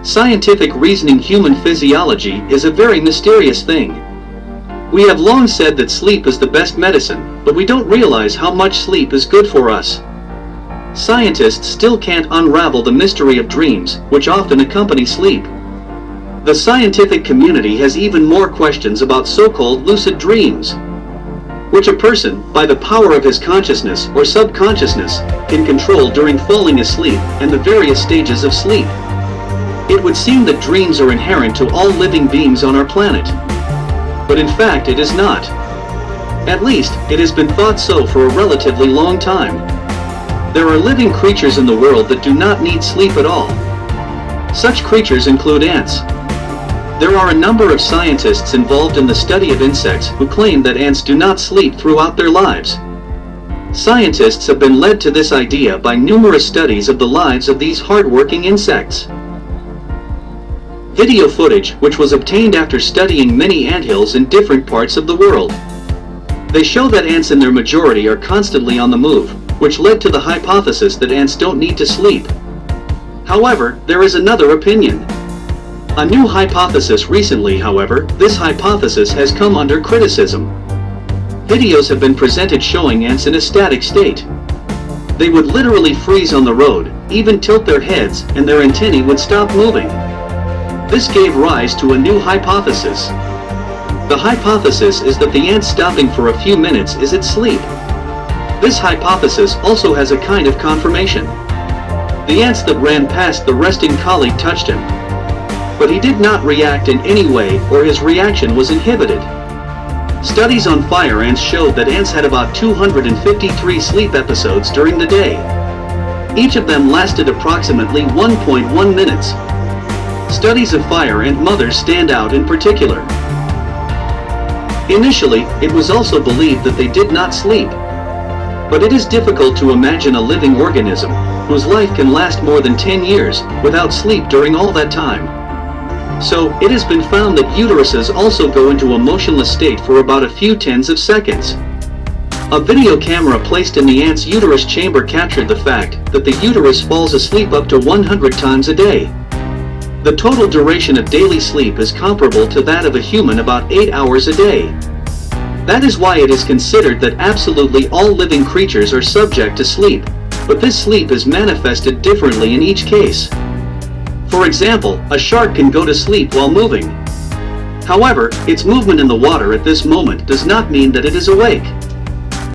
Scientific reasoning. Human physiology is a very mysterious thing. We have long said that sleep is the best medicine, but we don't realize how much sleep is good for us. Scientists still can't unravel the mystery of dreams, which often accompany sleep. The scientific community has even more questions about so-called lucid dreams, which a person, by the power of his consciousness or subconsciousness, can control during falling asleep and the various stages of sleep. It would seem that dreams are inherent to all living beings on our planet. But in fact it is not. At least, it has been thought so for a relatively long time. There are living creatures in the world that do not need sleep at all. Such creatures include ants. There are a number of scientists involved in the study of insects who claim that ants do not sleep throughout their lives. Scientists have been led to this idea by numerous studies of the lives of these hard-working insects. Video footage, which was obtained after studying many anthills in different parts of the world. They show that ants in their majority are constantly on the move, which led to the hypothesis that ants don't need to sleep. However, there is another opinion. A new hypothesis recently, however, this hypothesis has come under criticism. Videos have been presented showing ants in a static state. They would literally freeze on the road, even tilt their heads, and their antennae would stop moving. This gave rise to a new hypothesis. The hypothesis is that the ant stopping for a few minutes is its sleep. This hypothesis also has a kind of confirmation. The ants that ran past the resting colleague touched him, but he did not react in any way, or his reaction was inhibited. Studies on fire ants showed that ants had about 253 sleep episodes during the day. Each of them lasted approximately 1.1 minutes. Studies of fire ant mothers stand out in particular. Initially, it was also believed that they did not sleep. But it is difficult to imagine a living organism, whose life can last more than 10 years, without sleep during all that time. So, it has been found that uteruses also go into a motionless state for about a few tens of seconds. A video camera placed in the ant's uterus chamber captured the fact that the uterus falls asleep up to 100 times a day. The total duration of daily sleep is comparable to that of a human, about 8 hours a day. That is why it is considered that absolutely all living creatures are subject to sleep, but this sleep is manifested differently in each case. For example, a shark can go to sleep while moving. However, its movement in the water at this moment does not mean that it is awake.